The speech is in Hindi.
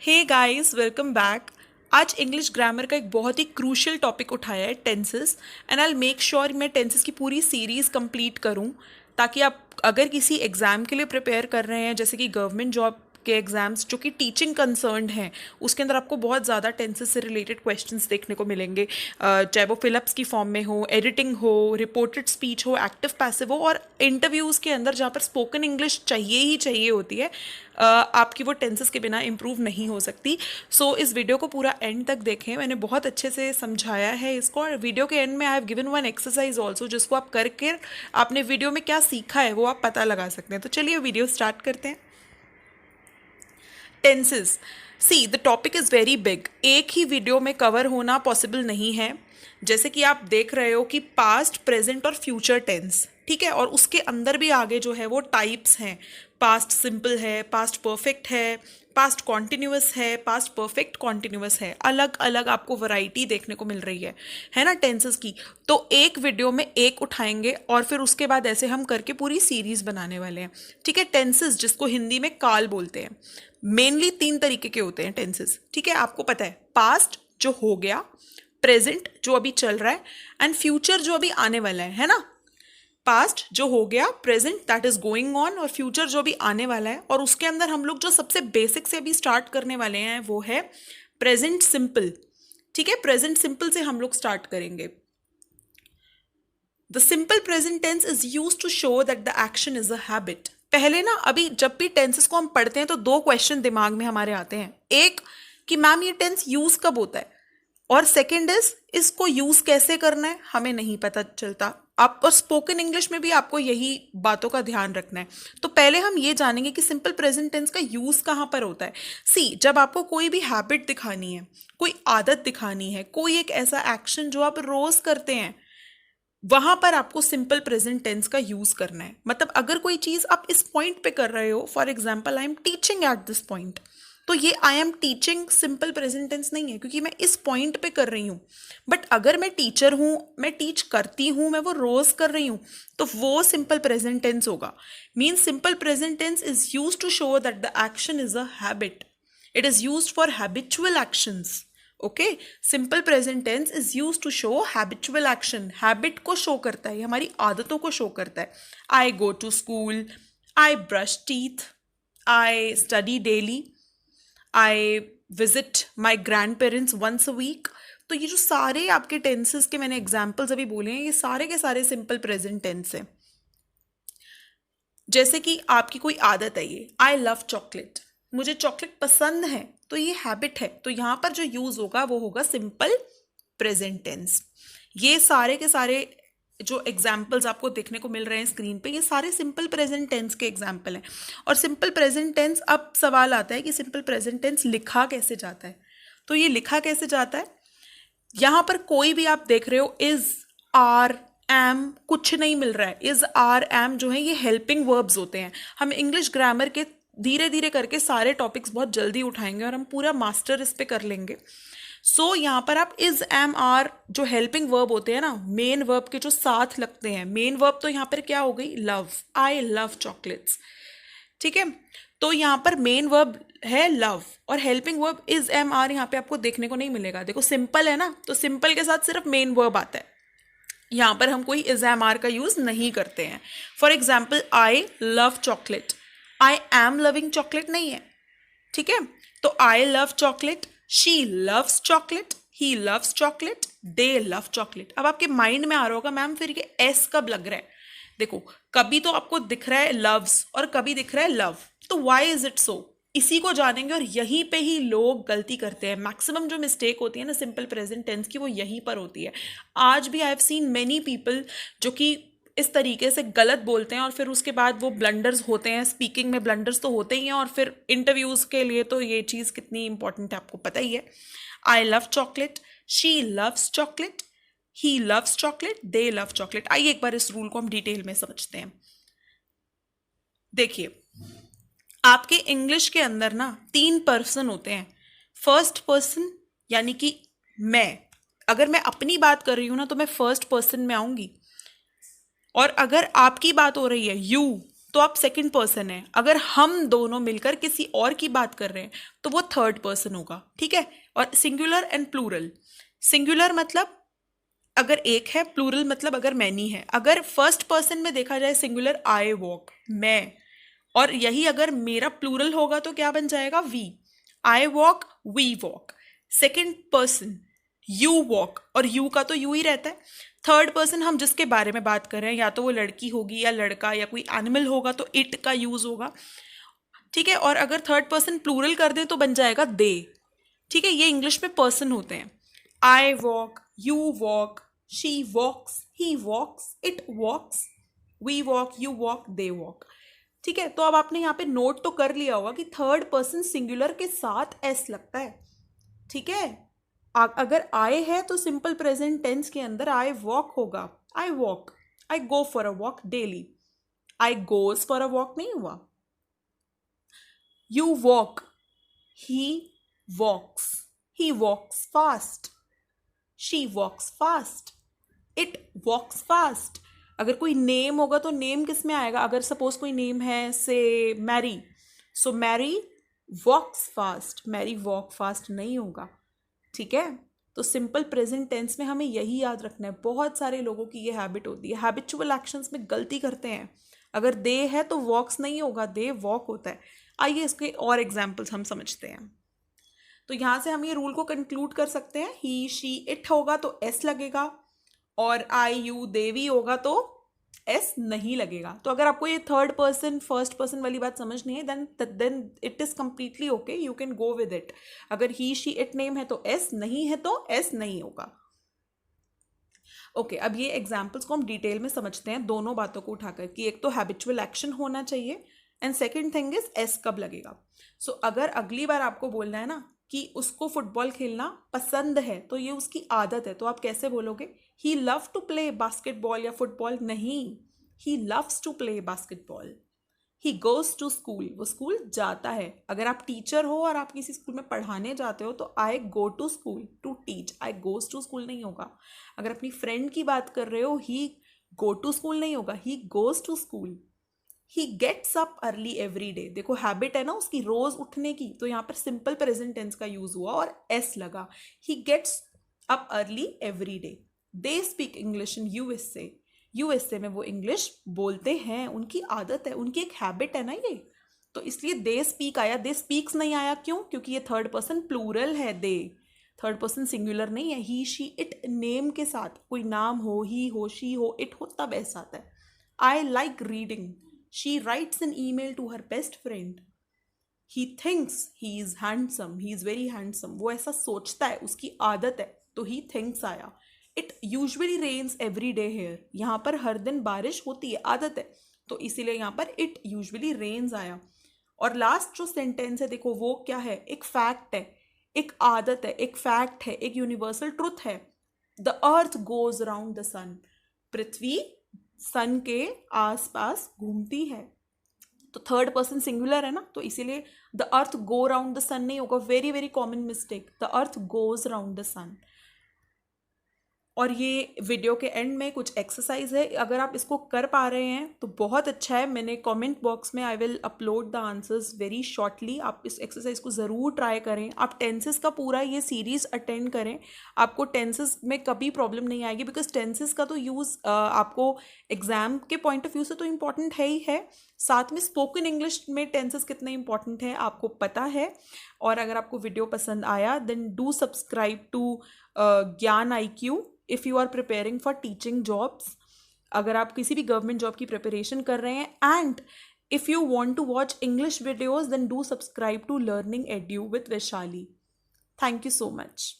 हे गाइस, वेलकम बैक। आज इंग्लिश ग्रामर का एक बहुत ही क्रूशियल टॉपिक उठाया है, tenses. And I make sure मैं टेंसेस की पूरी सीरीज कंप्लीट करूं, ताकि आप अगर किसी एग्ज़ाम के लिए प्रिपेयर कर रहे हैं, जैसे कि गवर्नमेंट जॉब के एग्ज़ाम्स जो कि टीचिंग कंसर्न्ड हैं, उसके अंदर आपको बहुत ज़्यादा टेंसेस से रिलेटेड क्वेश्चंस देखने को मिलेंगे। चाहे वो फिलअप्स की फॉर्म में हो, एडिटिंग हो, रिपोर्टेड स्पीच हो, एक्टिव पैसिव हो, और इंटरव्यूज़ के अंदर जहाँ पर स्पोकन इंग्लिश चाहिए ही चाहिए होती है, आपकी वो टेंसेस के बिना इम्प्रूव नहीं हो सकती। सो इस वीडियो को पूरा एंड तक देखें, मैंने बहुत अच्छे से समझाया है इसको। और वीडियो के एंड में I have given one exercise also, जिसको आप करके आपने वीडियो में क्या सीखा है वो आप पता लगा सकते हैं। तो चलिए वीडियो स्टार्ट करते हैं। Tenses, see the topic is very big, एक ही वीडियो में कवर होना पॉसिबल नहीं है। जैसे कि आप देख रहे हो कि पास्ट, प्रेजेंट और फ्यूचर टेंस, ठीक है, और उसके अंदर भी आगे जो है वो टाइप्स हैं। पास्ट सिंपल है, पास्ट परफेक्ट है, पास्ट कॉन्टिन्यूअस है, पास्ट परफेक्ट कॉन्टिन्यूअस है। अलग अलग आपको वैरायटी देखने को मिल रही है ना, टेंसेस की। तो एक वीडियो में एक उठाएंगे और फिर उसके बाद ऐसे हम करके पूरी सीरीज बनाने वाले हैं, ठीक है। टेंसेस, जिसको हिंदी में काल बोलते हैं, मेनली तीन तरीके के होते हैं टेंसेस, ठीक है। आपको पता है, पास्ट जो हो गया, प्रेजेंट जो अभी चल रहा है, एंड फ्यूचर जो अभी आने वाला है ना। पास्ट जो हो गया, present that is going on, और फ्यूचर जो भी आने वाला है। और उसके अंदर हम लोग जो सबसे बेसिक से अभी स्टार्ट करने वाले हैं वो है प्रेजेंट सिंपल, ठीक है। प्रेजेंट सिंपल से हम लोग स्टार्ट करेंगे। The simple present tense is use to show that the action is a habit. पहले ना, अभी जब भी टेंसेस को हम पढ़ते हैं तो दो क्वेश्चन दिमाग में हमारे आते हैं। एक कि मैम ये टेंस यूज कब होता है, और सेकंड इज इसको यूज कैसे करना है, हमें नहीं पता चलता। आप और स्पोकन इंग्लिश में भी आपको यही बातों का ध्यान रखना है। तो पहले हम ये जानेंगे कि सिंपल प्रेजेंट टेंस का यूज कहाँ पर होता है। सी, जब आपको कोई भी हैबिट दिखानी है, कोई आदत दिखानी है, कोई एक ऐसा एक्शन जो आप रोज करते हैं, वहां पर आपको सिंपल प्रेजेंट टेंस का यूज करना है। मतलब अगर कोई चीज आप इस पॉइंट पे कर रहे हो, for example I am teaching at this point, तो ये I am teaching simple present tense नहीं है, क्योंकि मैं इस पॉइंट पे कर रही हूँ। बट अगर मैं टीचर हूँ, मैं टीच करती हूँ, मैं वो रोज कर रही हूँ, तो वो सिंपल प्रेजेंट टेंस होगा। Means simple present tense is use to show that the action is a habit. It is use for habitual actions. Okay, simple present tense is use to show habitual action. Habit को शो करता है, हमारी आदतों को शो करता है। I go to school, I brush teeth, I study daily, I visit my grandparents once a week. तो ये जो सारे आपके टेंसेस के मैंने एग्जाम्पल्स अभी बोले हैं, ये सारे के सारे सिंपल प्रेजेंट टेंस हैं। जैसे कि आपकी कोई आदत है, ये आई लव चॉकलेट, मुझे चॉकलेट पसंद है, तो ये हैबिट है। तो यहां पर जो यूज होगा वो होगा सिंपल प्रेजेंट टेंस। ये सारे के सारे जो एग्जाम्पल्स आपको देखने को मिल रहे हैं स्क्रीन पे, ये सारे सिंपल प्रेजेंट टेंस के एग्जाम्पल हैं। और सिंपल प्रेजेंट टेंस, अब सवाल आता है कि सिंपल प्रेजेंट टेंस लिखा कैसे जाता है। तो ये लिखा कैसे जाता है, यहां पर कोई भी आप देख रहे हो, इज, आर, एम, कुछ नहीं मिल रहा है। इज, आर, एम जो है ये हेल्पिंग वर्ब्स होते हैं। हम इंग्लिश ग्रामर के धीरे धीरे करके सारे टॉपिक्स बहुत जल्दी उठाएंगे और हम पूरा मास्टर इस पे कर लेंगे। सो यहाँ पर आप इज, एम, आर जो हेल्पिंग वर्ब होते हैं ना, मेन वर्ब के जो साथ लगते हैं, मेन वर्ब तो यहाँ पर क्या हो गई, लव, आई लव चॉकलेट्स, ठीक है। तो यहाँ पर मेन वर्ब है लव, और helping verb is, am, are यहाँ पे आपको देखने को नहीं मिलेगा। देखो सिंपल है ना, तो सिंपल के साथ सिर्फ मेन वर्ब आता है। यहाँ पर हम कोई इज, एम, आर का यूज नहीं करते हैं। For example, I love chocolate, I am loving chocolate नहीं है, ठीक है। तो I love chocolate, she loves chocolate, he loves chocolate, they love chocolate. अब आपके माइंड में आ रहा होगा, मैम फिर ये एस कब लग रहा है। देखो, कभी तो आपको दिख रहा है लव्स और कभी दिख रहा है लव, तो वाई इज इट सो, इसी को जानेंगे। और यहीं पे ही लोग गलती करते हैं। मैक्सिमम जो मिस्टेक होती है ना सिंपल प्रेजेंट टेंस की, वो यहीं पर होती है। आज भी I have seen many people जो कि इस तरीके से गलत बोलते हैं, और फिर उसके बाद वो ब्लंडर्स होते हैं। स्पीकिंग में ब्लंडर्स तो होते ही हैं, और फिर इंटरव्यूज के लिए तो ये चीज़ कितनी इंपॉर्टेंट है आपको पता ही है। I love chocolate, she loves chocolate, he loves chocolate, they love chocolate. आइए एक बार इस रूल को हम डिटेल में समझते हैं। देखिए, आपके इंग्लिश के अंदर ना तीन पर्सन होते हैं। फर्स्ट पर्सन यानी कि मैं, अगर मैं अपनी बात कर रही हूं ना तो मैं फर्स्ट पर्सन में आऊंगी। और अगर आपकी बात हो रही है, यू, तो आप सेकंड पर्सन है। अगर हम दोनों मिलकर किसी और की बात कर रहे हैं तो वो थर्ड पर्सन होगा, ठीक है। और सिंगुलर एंड प्लूरल, सिंगुलर मतलब अगर एक है, प्लूरल मतलब अगर मैनी है। अगर फर्स्ट पर्सन में देखा जाए सिंगुलर आई वॉक, मैं, और यही अगर मेरा प्लूरल होगा तो क्या बन जाएगा, we. I walk, we walk. Second person you walk, और यू का तो यू ही रहता है। थर्ड पर्सन हम जिसके बारे में बात कर रहे हैं, या तो वो लड़की होगी या लड़का या कोई एनिमल होगा तो इट का यूज होगा, ठीक है। और अगर थर्ड पर्सन प्लूरल कर दे तो बन जाएगा दे, ठीक है। ये इंग्लिश में पर्सन होते हैं। I walk, you walk, she walks, he walks, it walks, we walk, you walk, they walk, ठीक है। तो अब आपने यहाँ पे नोट तो कर लिया होगा कि थर्ड पर्सन सिंगुलर के साथ एस लगता है, ठीक है। अगर आई है तो सिंपल प्रेजेंट टेंस के अंदर आई वॉक होगा, I walk, I go for a walk daily, I goes for a walk नहीं हुआ। You walk, he walks, he walks fast, she walks fast, it walks fast. अगर कोई नेम होगा तो नेम किस में आएगा, अगर सपोज कोई नेम है से मैरी, सो मैरी वॉक्स फास्ट, मैरी वॉक फास्ट नहीं होगा, ठीक है। तो सिंपल प्रेजेंट टेंस में हमें यही याद रखना है। बहुत सारे लोगों की ये हैबिट होती है, हैबिचुअल एक्शंस में गलती करते हैं। अगर दे है तो वॉक्स नहीं होगा, दे वॉक होता है। आइए इसके और एग्जाम्पल्स हम समझते हैं। तो यहाँ से हम ये रूल को कंक्लूड कर सकते हैं, ही शी इट होगा तो एस लगेगा, और आई यू देवी होगा तो एस नहीं लगेगा। तो अगर आपको ये थर्ड पर्सन फर्स्ट पर्सन वाली बात समझनी है then it is completely okay, you can go with it. अगर ही शी इट नेम है तो एस, नहीं है तो एस नहीं होगा। ओके, अब ये एग्जाम्पल्स को हम डिटेल में समझते हैं, दोनों बातों को उठाकर, कि एक तो हैबिचुअल एक्शन होना चाहिए and second thing is S कब लगेगा। सो अगर अगली बार आपको बोलना है ना कि उसको फुटबॉल खेलना पसंद है, तो ये उसकी आदत है, तो आप कैसे बोलोगे, he love to play basketball या फुटबॉल, नहीं, he loves to play basketball. He goes to school, वो स्कूल जाता है। अगर आप टीचर हो और आप किसी स्कूल में पढ़ाने जाते हो तो I go to school to teach, I goes to school नहीं होगा। अगर अपनी फ्रेंड की बात कर रहे हो, ही गो टू स्कूल नहीं होगा, he goes to school. He gets up early every day, देखो हैबिट है ना उसकी रोज उठने की, तो यहाँ पर सिंपल प्रेजेंट टेंस का यूज हुआ और एस लगा। He gets up early every day. They speak English in USA, USA में वो इंग्लिश बोलते हैं, उनकी आदत है, उनकी एक हैबिट है ना ये, तो इसलिए दे स्पीक आया, दे स्पीक्स नहीं आया। क्यों? क्योंकि ये थर्ड पर्सन प्लूरल है, दे थर्ड पर्सन सिंगुलर नहीं है। ही शी इट नेम के साथ कोई नाम हो, ही हो, शी हो, इट हो, तब ऐसा आता है। I like reading, she writes an email to her best friend. He thinks he is handsome, he is very handsome, वो ऐसा सोचता है, उसकी आदत है, तो ही थिंक्स आया। It usually rains every day here, यहाँ पर हर दिन बारिश होती है, आदत है, तो इसीलिए यहाँ पर इट यूजली रेन्स आया। और लास्ट जो सेंटेंस है देखो, वो क्या है, एक फैक्ट है, एक आदत है, एक फैक्ट है, एक यूनिवर्सल ट्रुथ है। The earth goes around the sun, पृथ्वी सन के आसपास घूमती है, तो थर्ड पर्सन सिंगुलर है ना, तो इसीलिए the earth go around the sun नहीं होगा, very very common mistake, the earth goes around the sun. और ये वीडियो के एंड में कुछ एक्सरसाइज है, अगर आप इसको कर पा रहे हैं तो बहुत अच्छा है। मैंने कमेंट बॉक्स में I will upload the answers very shortly, आप इस एक्सरसाइज को ज़रूर ट्राई करें। आप टेंसेस का पूरा ये सीरीज़ अटेंड करें, आपको टेंसेस में कभी प्रॉब्लम नहीं आएगी, बिकॉज टेंसेस का तो यूज़ आपको एग्जाम के पॉइंट ऑफ व्यू से तो इम्पॉर्टेंट है ही है, साथ में स्पोकन इंग्लिश में टेंसेस कितने इंपॉर्टेंट है आपको पता है। और अगर आपको वीडियो पसंद आया then do subscribe to Gyan IQ if you are preparing for teaching jobs, अगर आप किसी भी गवर्नमेंट जॉब की प्रिपरेशन कर रहे हैं। And if you want to watch English videos then do subscribe to learning edu with Vaishali. Thank you so much.